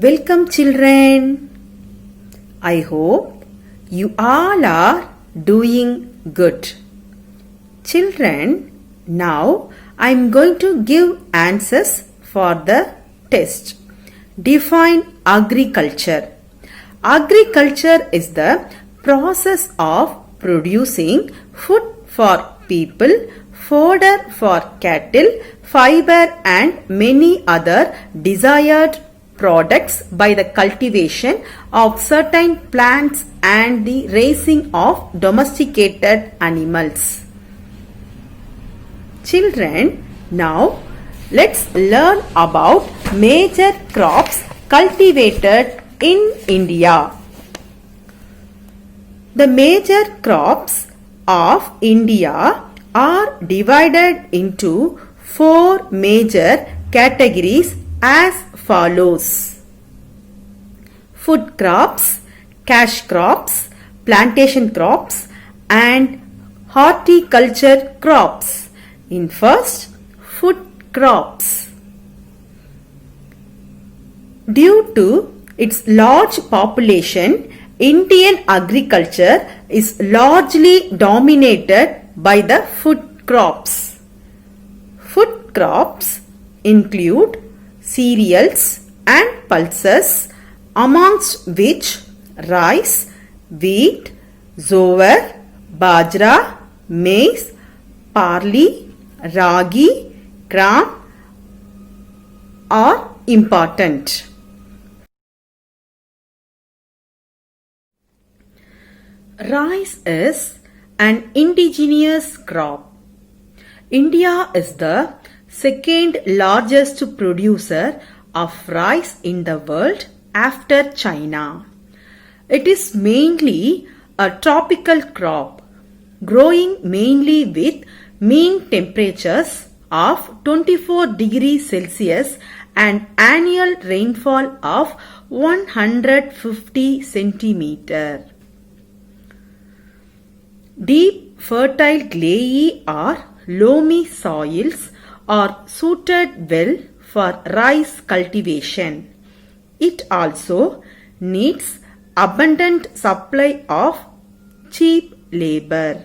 Welcome children. I hope you all are doing good. Children, now I am going to give answers for the test. Define agriculture. Agriculture is the process of producing food for people, fodder for cattle, fiber and many other desired products by the cultivation of certain plants and the raising of domesticated animals. Children, now let's learn about major crops cultivated in India. The major crops of India are divided into four major categories as follows: food crops, cash crops, plantation crops, and horticulture crops. In first, food crops. Due to its large population, Indian agriculture is largely dominated by the food crops. Food crops include cereals and pulses, amongst which rice, wheat, jowar, bajra, maize, barley, ragi, gram are important. Rice is an indigenous crop. India is the second largest producer of rice in the world after China. It is mainly a tropical crop, growing mainly with mean temperatures of 24 degrees Celsius and annual rainfall of 150 centimeters. Deep, fertile clayey or loamy soils are suited well for rice cultivation. It also needs abundant supply of cheap labor.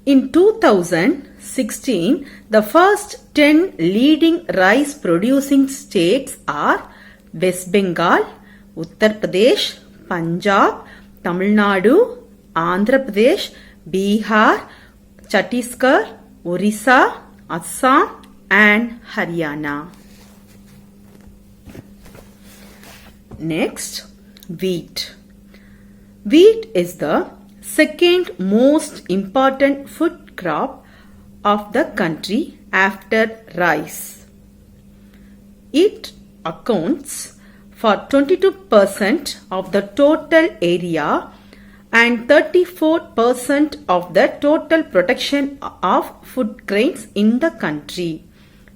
In 2016, the first 10 leading rice producing states are West Bengal, Uttar Pradesh, Punjab, Tamil Nadu, Andhra Pradesh, Bihar, Chhattisgarh, Orissa, Assam and Haryana. Next, wheat. Wheat is the second most important food crop of the country after rice. It accounts for 22% of the total area and 34% of the total production of food grains in the country.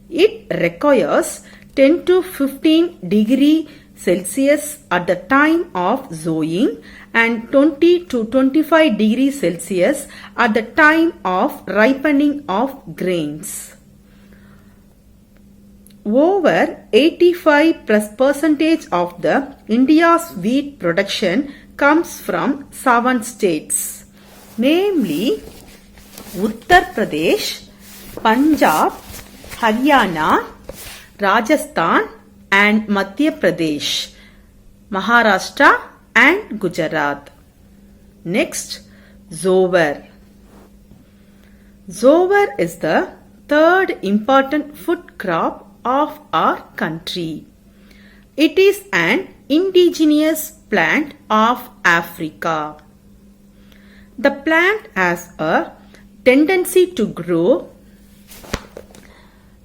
It requires 10 to 15 degrees Celsius at the time of sowing and 20 to 25 degrees Celsius at the time of ripening of grains. Over 85% of the India's wheat production comes from 7 states, namely Uttar Pradesh, Punjab, Haryana, Rajasthan and Madhya Pradesh, Maharashtra and Gujarat. Next, jowar. Jowar is the third important food crop of our country. It is an indigenous plant of Africa. The plant has a tendency to grow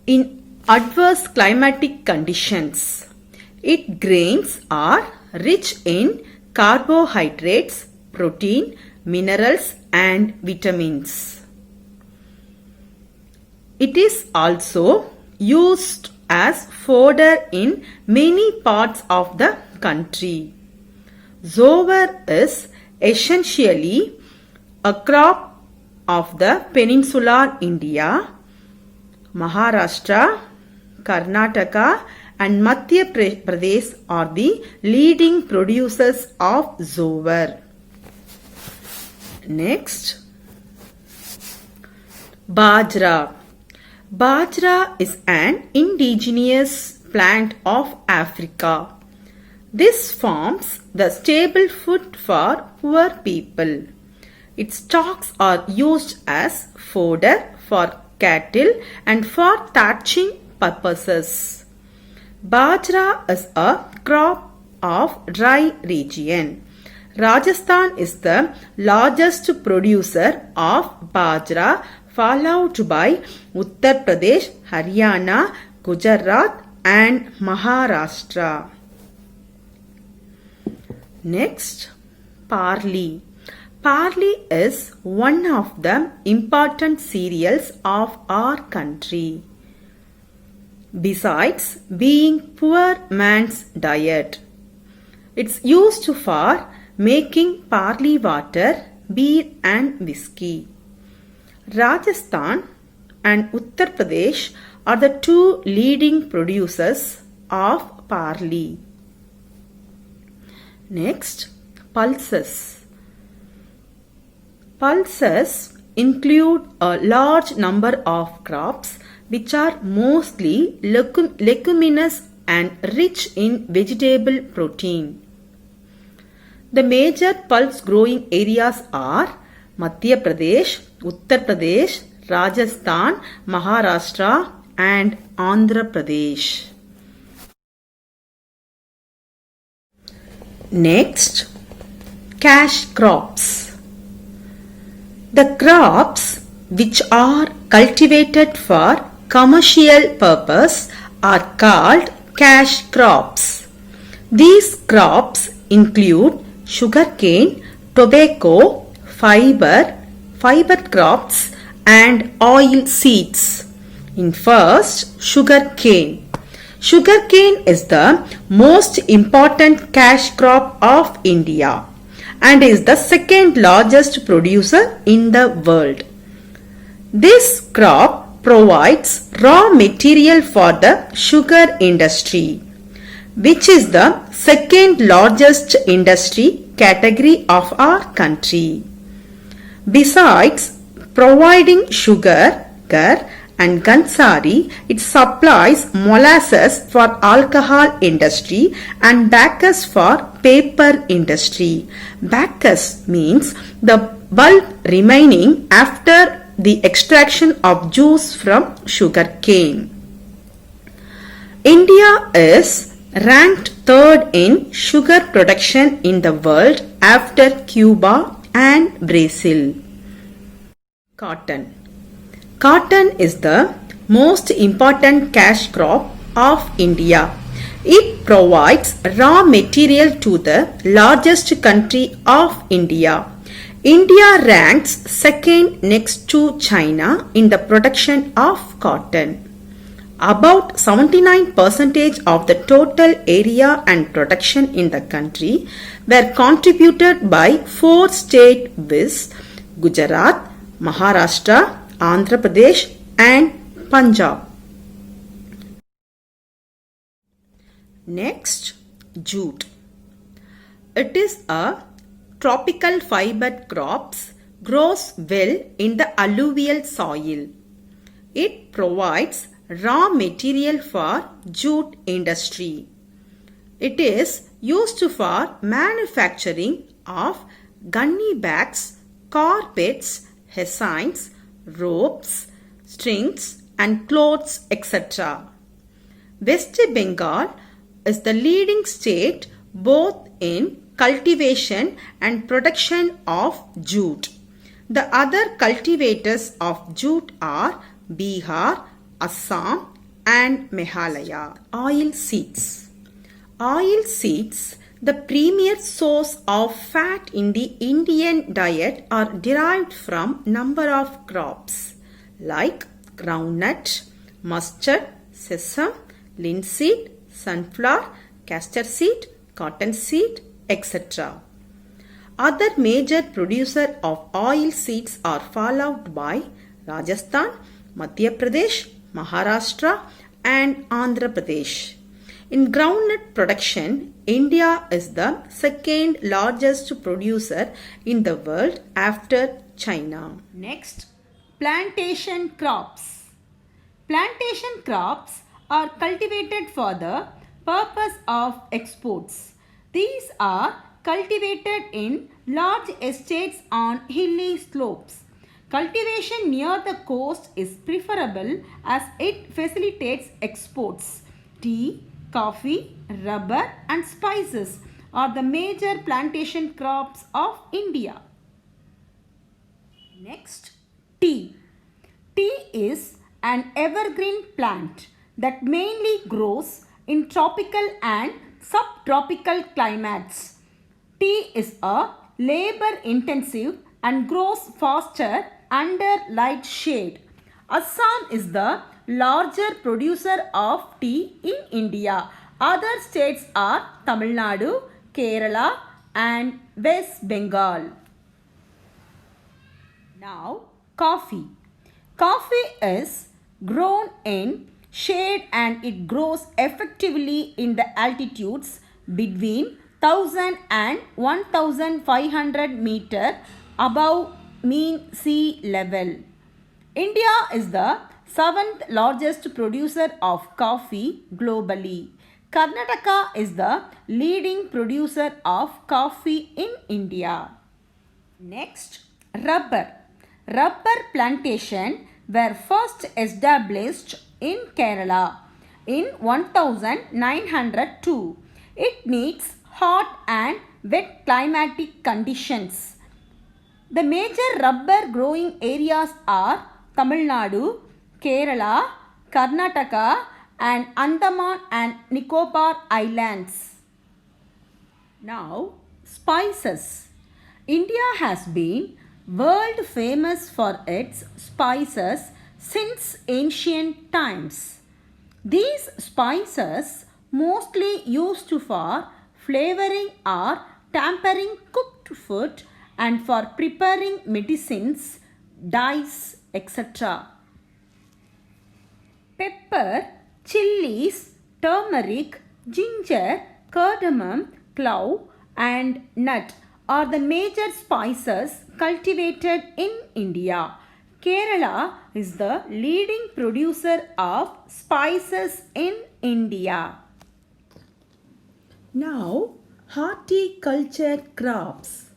in adverse climatic conditions. Its grains are rich in carbohydrates, protein, minerals and vitamins. It is also used as fodder in many parts of the country. Jowar is essentially a crop of the peninsular India, Maharashtra, Karnataka and Madhya Pradesh are the leading producers of jowar. Next, Bajra. Bajra is an indigenous plant of Africa. This forms the staple food for poor people. Its stalks are used as fodder for cattle and for thatching purposes. Bajra is a crop of dry region. Rajasthan is the largest producer of bajra, followed by Uttar Pradesh, Haryana, Gujarat and Maharashtra. Next, barley. Barley is one of the important cereals of our country. Besides being poor man's diet, it's used for making barley water, beer and whiskey. Rajasthan and Uttar Pradesh are the two leading producers of barley. Next, pulses. Pulses include a large number of crops which are mostly leguminous and rich in vegetable protein. The major pulse growing areas are Madhya Pradesh, Uttar Pradesh, Rajasthan, Maharashtra and Andhra Pradesh. Next, cash crops. The crops which are cultivated for commercial purpose are called cash crops. These crops include sugarcane, tobacco, fiber crops and oil seeds. In first, sugarcane. Sugarcane is the most important cash crop of India and is the second largest producer in the world. This crop provides raw material for the sugar industry, which is the second largest industry category of our country. Besides providing sugar and Gansari, it supplies molasses for alcohol industry and bagasse for paper industry. Bagasse means the bulb remaining after the extraction of juice from sugar cane. India is ranked third in sugar production in the world after Cuba and Brazil. Cotton. Cotton is the most important cash crop of India. It provides raw material to the largest country of India. India ranks second next to China in the production of cotton. About 79% of the total area and production in the country were contributed by four states viz. Gujarat, Maharashtra, Andhra Pradesh and Punjab. Next, jute. It is a tropical fiber crops, grows well in the alluvial soil. It provides raw material for jute industry. It is used for manufacturing of gunny bags, carpets, hessines, ropes, strings and clothes, etc. West Bengal is the leading state both in cultivation and production of jute. The other cultivators of jute are Bihar, Assam and Meghalaya. Oil seeds. Oil seeds, the premier source of fat in the Indian diet, are derived from number of crops like groundnut, mustard, sesame, linseed, sunflower, castor seed, cottonseed, etc. Other major producers of oil seeds are followed by Rajasthan, Madhya Pradesh, Maharashtra and Andhra Pradesh. In groundnut production, India is the second largest producer in the world after China. Next, plantation crops. Plantation crops are cultivated for the purpose of exports. These are cultivated in large estates on hilly slopes. Cultivation near the coast is preferable as it facilitates exports. Tea, coffee, rubber and spices are the major plantation crops of India. Next, tea. Tea is an evergreen plant that mainly grows in tropical and subtropical climates. Tea is a labor intensive and grows faster under light shade. Assam is the larger producer of tea in India. Other states are Tamil Nadu, Kerala and West Bengal. Now, coffee. Coffee is grown in shade and it grows effectively in the altitudes between 1000 and 1500 meter above mean sea level. India is the seventh largest producer of coffee globally. Karnataka is the leading producer of coffee in India. Next, rubber. Rubber plantation were first established in Kerala in 1902. It needs hot and wet climatic conditions. The major rubber growing areas are Tamil Nadu, Kerala, Karnataka and Andaman and Nicobar Islands. Now, spices. India has been world famous for its spices since ancient times. These spices mostly used for flavoring or tempering cooked food and for preparing medicines, dyes, etc. Pepper, chilies, turmeric, ginger, cardamom, clove and nut are the major spices cultivated in India. Kerala is the leading producer of spices in India. Now, horticulture crops.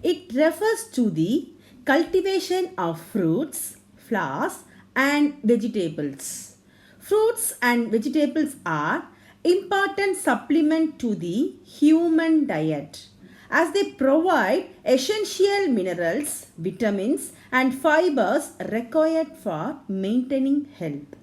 It refers to the cultivation of fruits, flowers and vegetables. Fruits and vegetables are important supplement to the human diet as they provide essential minerals, vitamins and fibers required for maintaining health.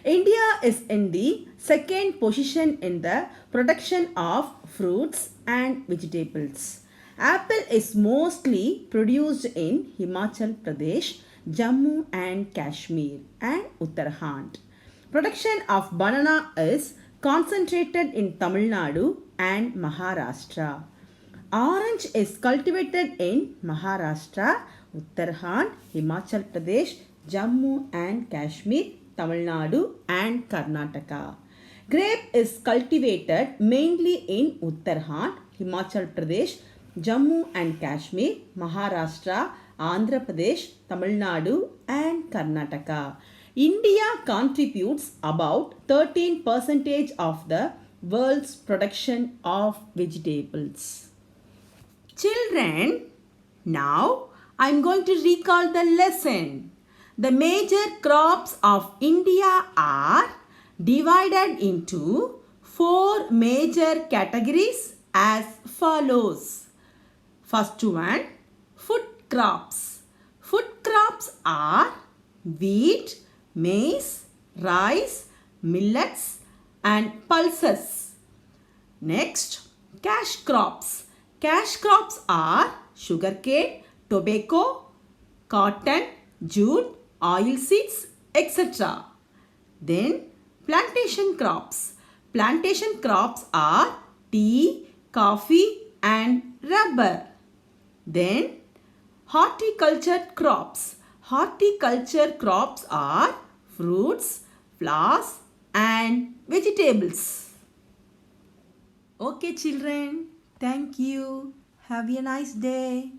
India is in the second position in the production of fruits and vegetables. Apple is mostly produced in Himachal Pradesh, Jammu and Kashmir and Uttarakhand. Production of banana is concentrated in Tamil Nadu and Maharashtra. Orange is cultivated in Maharashtra, Uttarakhand, Himachal Pradesh, Jammu and Kashmir, Tamil Nadu and Karnataka. Grape is cultivated mainly in Uttarakhand, Himachal Pradesh, Jammu and Kashmir, Maharashtra, Andhra Pradesh, Tamil Nadu and Karnataka. India contributes about 13% of the world's production of vegetables. Children, now I am going to recall the lesson. The major crops of India are divided into 4 major categories as follows. First one, food crops. Food crops are wheat, maize, rice, millets and pulses. Next, cash crops. Cash crops are sugarcane, tobacco, cotton, jute, oilseeds, etc. Then plantation crops. Plantation crops are tea, coffee and rubber. Then horticulture crops. Horticulture crops are fruits, flowers and vegetables. Okay, children. Thank you. Have a nice day.